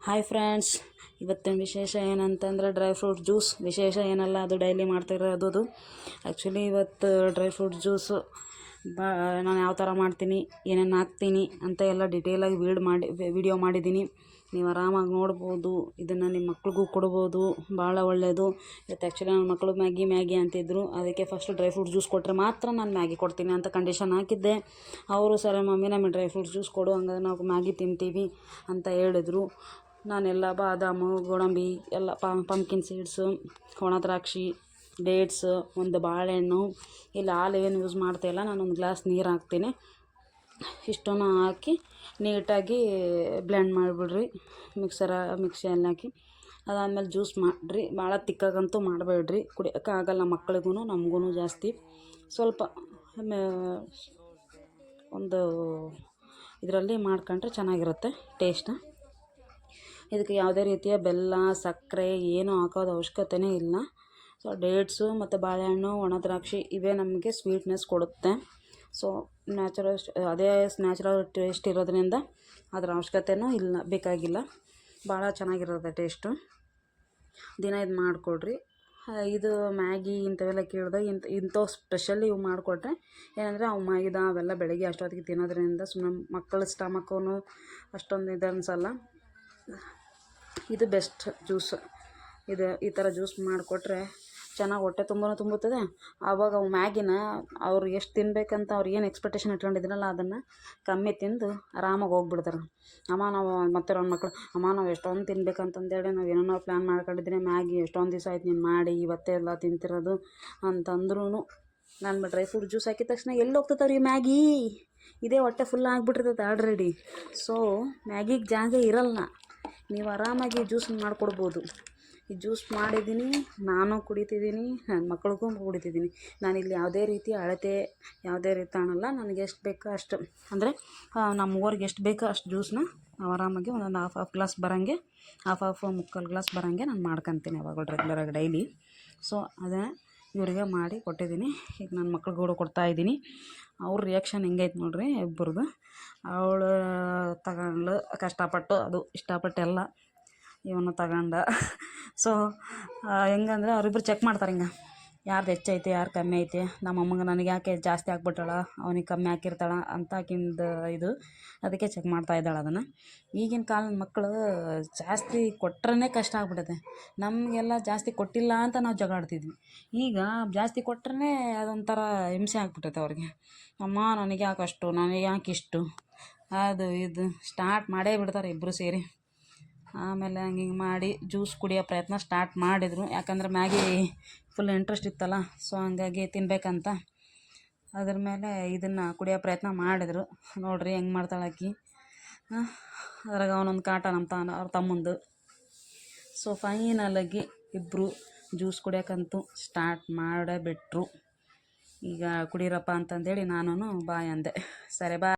Hi friends, ಇವತ್ತಿನ ವಿಶೇಷ ಏನಂತಂದರೆ ಡ್ರೈ ಫ್ರೂಟ್ ಜ್ಯೂಸ್. ವಿಶೇಷ ಏನಲ್ಲ, ಅದು ಡೈಲಿ ಮಾಡ್ತಿರೋದು. ಅದು ಆ್ಯಕ್ಚುಲಿ ಇವತ್ತು ಡ್ರೈ ಫ್ರೂಟ್ ಜ್ಯೂಸು ನಾನು ಯಾವ ಥರ ಮಾಡ್ತೀನಿ, ಏನೇನು ಹಾಕ್ತೀನಿ ಅಂತ ಎಲ್ಲ ಡಿಟೇಲಾಗಿ ವಿಡಿಯೋ ಮಾಡಿದ್ದೀನಿ. ನೀವು ಆರಾಮಾಗಿ ನೋಡ್ಬೋದು. ಇದನ್ನು ನಿಮ್ಮ ಮಕ್ಳಿಗೂ ಕೊಡ್ಬೋದು, ಭಾಳ ಒಳ್ಳೆಯದು. ಇವತ್ತು ಆ್ಯಕ್ಚುಲಿ ನನ್ನ ಮಕ್ಕಳು ಮ್ಯಾಗಿ ಅಂತಿದ್ರು. ಅದಕ್ಕೆ ಫಸ್ಟ್ ಡ್ರೈ ಫ್ರೂಟ್ ಜ್ಯೂಸ್ ಕೊಟ್ಟರೆ ಮಾತ್ರ ನಾನು ಮ್ಯಾಗಿ ಕೊಡ್ತೀನಿ ಅಂತ ಕಂಡೀಷನ್ ಹಾಕಿದ್ದೆ. ಅವರು ಸರಿ ಮಮ್ಮಿ ನಮಗೆ ಡ್ರೈ ಫ್ರೂಟ್ ಜ್ಯೂಸ್ ಕೊಡು, ಹಂಗಾದ್ರೆ ನಾವು ಮ್ಯಾಗಿ ತಿಂತೀವಿ ಅಂತ ಹೇಳಿದ್ರು. ನಾನೆಲ್ಲ ಬಾದಾಮು, ಗೋಡಂಬಿ ಎಲ್ಲ ಪಂಪ್ಕಿನ್ ಸೀಡ್ಸು, ಒಣ ದ್ರಾಕ್ಷಿ, ಡೇಟ್ಸು, ಒಂದು ಬಾಳೆಹಣ್ಣು, ಇಲ್ಲಿ ಹಾಲು ಏನು ಯೂಸ್ ಮಾಡ್ತಾಯಿಲ್ಲ, ನಾನೊಂದು ಗ್ಲಾಸ್ ನೀರು ಹಾಕ್ತೀನಿ. ಇಷ್ಟನ್ನು ಹಾಕಿ ನೀಟಾಗಿ ಬ್ಲೆಂಡ್ ಮಾಡಿಬಿಡ್ರಿ, ಮಿಕ್ಸಿಯಲ್ಲಿ ಹಾಕಿ. ಅದಾದಮೇಲೆ ಜ್ಯೂಸ್ ಮಾಡಿರಿ. ಭಾಳ ತಿಕ್ಕಾಗಂತೂ ಮಾಡಬೇಡ್ರಿ, ಕುಡಿಯೋಕ್ಕಾಗಲ್ಲ ಮಕ್ಕಳಿಗೂ ನಮಗೂ ಜಾಸ್ತಿ. ಸ್ವಲ್ಪ ಒಂದು ಇದರಲ್ಲಿ ಮಾಡ್ಕೊಂಡ್ರೆ ಚೆನ್ನಾಗಿರುತ್ತೆ ಟೇಸ್ಟ್. ಇದಕ್ಕೆ ಯಾವುದೇ ರೀತಿಯ ಬೆಲ್ಲ, ಸಕ್ಕರೆ ಏನು ಹಾಕೋದು ಅವಶ್ಯಕತೆಯೇ ಇಲ್ಲ. ಸೊ ಡೇಟ್ಸು ಮತ್ತು ಬಾಳೆಹಣ್ಣು, ಒಣ ದ್ರಾಕ್ಷಿ ಇವೇ ನಮಗೆ ಸ್ವೀಟ್ನೆಸ್ ಕೊಡುತ್ತೆ. ಸೊ ನ್ಯಾಚುರಲ್ ಟೇಸ್ಟ್ ಇರೋದ್ರಿಂದ ಅದರ ಅವಶ್ಯಕತೆಯೂ ಬೇಕಾಗಿಲ್ಲ. ಭಾಳ ಚೆನ್ನಾಗಿರುತ್ತೆ ಟೇಸ್ಟು. ದಿನ ಇದು ಮಾಡಿಕೊಡ್ರಿ. ಇದು ಮ್ಯಾಗಿ ಇಂಥವೆಲ್ಲ ಕೇಳಿದಾಗ ಇಂಥವು ಸ್ಪೆಷಲಿ ಇವು ಮಾಡಿಕೊಟ್ರೆ ಏನಂದರೆ ಅವು ಮೈದಾ ಅವೆಲ್ಲ ಬೆಳಗ್ಗೆ ಅಷ್ಟೊತ್ತಿಗೆ ತಿನ್ನೋದ್ರಿಂದ ಸುಮ್ಮನೆ ಮಕ್ಕಳ ಸ್ಟಮಕ್ಕೂ ಅಷ್ಟೊಂದು ಇದು ಅನಿಸಲ್ಲ. ಇದು ಬೆಸ್ಟ್ ಜ್ಯೂಸ್. ಈ ಥರ ಜ್ಯೂಸ್ ಮಾಡಿಕೊಟ್ರೆ ಚೆನ್ನಾಗಿ ಹೊಟ್ಟೆ ತುಂಬುತ್ತದೆ. ಆವಾಗ ಅವು ಮ್ಯಾಗಿನ ಅವ್ರು ಎಷ್ಟು ತಿನ್ಬೇಕಂತ ಅವ್ರು ಏನು ಎಕ್ಸ್ಪೆಕ್ಟೇಷನ್ ಇಟ್ಕೊಂಡಿದ್ದೀರಲ್ಲ ಅದನ್ನು ಕಮ್ಮಿ ತಿಂದು ಆರಾಮಾಗಿ ಹೋಗ್ಬಿಡ್ತಾರೆ. ನಾವು ಮತ್ತೆ ನನ್ನ ಮಕ್ಕಳು ನಾವು ಎಷ್ಟೊಂದು ತಿನ್ಬೇಕಂತಂದೇಳಿ ನಾವು ಏನೇನೋ ಪ್ಲ್ಯಾನ್ ಮಾಡ್ಕೊಂಡಿದ್ದೀನಿ. ಮ್ಯಾಗಿ ಎಷ್ಟೊಂದು ದಿವಸ ಆಯ್ತು ನೀನು ಮಾಡಿ, ಇವತ್ತೇ ಎಲ್ಲ ತಿಂತಿರೋದು ಅಂತಂದ್ರೂ ನಾನು ಡ್ರೈ ಫ್ರೂಟ್ ಜ್ಯೂಸ್ ಹಾಕಿದ ತಕ್ಷಣ ಎಲ್ಲಿ ಹೋಗ್ತದವ್ರಿ ಮ್ಯಾಗಿ, ಇದೇ ಹೊಟ್ಟೆ ಫುಲ್ ಆಗಿಬಿಟ್ಟಿರ್ತದೆ ಆಲ್ರೆಡಿ. ಸೊ ಮ್ಯಾಗಿಗೆ ಜಾಗ ಇರಲ್ಲ. ನೀವು ಆರಾಮಾಗಿ ಜ್ಯೂಸನ್ನು ಮಾಡಿಕೊಡ್ಬೋದು. ಈ ಜ್ಯೂಸ್ ಮಾಡಿದ್ದೀನಿ, ನಾನು ಕುಡಿತಿದ್ದೀನಿ, ನನ್ನ ಮಕ್ಳಿಗೂ ಕುಡಿತಿದ್ದೀನಿ. ನಾನಿಲ್ಲಿ ಯಾವುದೇ ರೀತಿ ಅಳತೆ ಯಾವುದೇ ರೀತಿ ಕಾಣಲ್ಲ. ನನಗೆ ಎಷ್ಟು ಬೇಕೋ ಅಷ್ಟು, ಅಂದರೆ ನಮ್ಮ ಊರಿಗೆ ಎಷ್ಟು ಬೇಕೋ ಅಷ್ಟು ಜ್ಯೂಸನ್ನ ನಾವು ಆರಾಮಾಗಿ ಒಂದೊಂದು ಹಾಫ್ ಗ್ಲಾಸ್ ಬರೋಂಗೆ, ಮುಕ್ಕಾಲು ಗ್ಲಾಸ್ ಬರೋಂಗೆ ನಾನು ಮಾಡ್ಕೊತೀನಿ ಯಾವಾಗ ರೆಗ್ಯುಲರಾಗಿ ಡೈಲಿ. ಸೊ ಅದನ್ನು ಇವರಿಗೆ ಮಾಡಿ ಕೊಟ್ಟಿದ್ದೀನಿ. ಈಗ ನನ್ನ ಮಕ್ಳಿಗೆ ಕೂಡ ಕೊಡ್ತಾಯಿದ್ದೀನಿ. ಅವ್ರ ರಿಯಾಕ್ಷನ್ ಹೆಂಗೈತೆ ನೋಡ್ರಿ ಇಬ್ಬರದು. ಅವಳು ತಗೊಂಡು ಕಷ್ಟಪಟ್ಟು, ಅದು ಇಷ್ಟಪಟ್ಟೆಲ್ಲ ಇವನು ತಗೊಂಡ. ಸೊ ಹೆಂಗಂದ್ರೆ ಅವರಿಬ್ಬರು ಚೆಕ್ ಮಾಡ್ತಾರೆ, ಹಿಂಗೆ ಯಾರ್ದು ಹೆಚ್ಚೈತೆ ಯಾರು ಕಮ್ಮಿ ಐತೆ. ನಮ್ಮಮ್ಮಗೆ ನನಗೆ ಯಾಕೆ ಜಾಸ್ತಿ ಹಾಕ್ಬಿಟ್ಟಾಳ, ಅವನಿಗೆ ಕಮ್ಮಿ ಹಾಕಿರ್ತಾಳ ಅಂತ ಆಕಿಂದು ಇದು. ಅದಕ್ಕೆ ಚೆಕ್ ಮಾಡ್ತಾ ಇದ್ದಾಳೆ ಅದನ್ನು. ಈಗಿನ ಕಾಲದ ಮಕ್ಕಳು ಜಾಸ್ತಿ ಕೊಟ್ರೇ ಕಷ್ಟ ಆಗ್ಬಿಡುತ್ತೆ. ನಮಗೆಲ್ಲ ಜಾಸ್ತಿ ಕೊಟ್ಟಿಲ್ಲ ಅಂತ ನಾವು ಜಗಾಡ್ತಿದ್ವಿ. ಈಗ ಜಾಸ್ತಿ ಕೊಟ್ರೇ ಅದೊಂಥರ ಹಿಂಸೆ ಆಗ್ಬಿಟ್ಟೈತೆ ಅವ್ರಿಗೆ. ಅಮ್ಮ ನನಗೆ ಯಾಕೆ ಅಷ್ಟು, ನನಗೆ ಯಾಕೆ ಇಷ್ಟು, ಅದು ಇದು ಸ್ಟಾರ್ಟ್ ಮಾಡೇ ಬಿಡ್ತಾರೆ ಇಬ್ಬರು ಸೇರಿ. ಆಮೇಲೆ ಹಿಂಗೆ ಮಾಡಿ ಜ್ಯೂಸ್ ಕುಡಿಯೋ ಪ್ರಯತ್ನ ಸ್ಟಾರ್ಟ್ ಮಾಡಿದರು. ಯಾಕಂದರೆ ಮ್ಯಾಗಿ ಫುಲ್ ಇಂಟ್ರೆಸ್ಟ್ ಇತ್ತಲ್ಲ, ಸೊ ಹಂಗಾಗಿ ತಿನ್ನಬೇಕಂತ ಅದ್ರ ಮೇಲೆ ಇದನ್ನು ಕುಡಿಯೋ ಪ್ರಯತ್ನ ಮಾಡಿದರು. ನೋಡಿರಿ ಹೆಂಗೆ ಮಾಡ್ತಾಳೆ ಆಕಿ. ಅದ್ರಾಗ ಅವನೊಂದು ಕಾಟ ಅವ್ರ ತಮ್ಮಂದು. ಸೊ ಫೈನಲಾಗಿ ಇಬ್ಬರು ಜ್ಯೂಸ್ ಕುಡಿಯೋಕ್ಕಂತೂ ಸ್ಟಾರ್ಟ್ ಮಾಡೇ ಬಿಟ್ಟರು. ಈಗ ಕುಡೀರಪ್ಪ ಅಂತಂದೇಳಿ ನಾನು ಬಾಯ್ ಅಂದೆ. ಸರಿ ಬಾಯ್.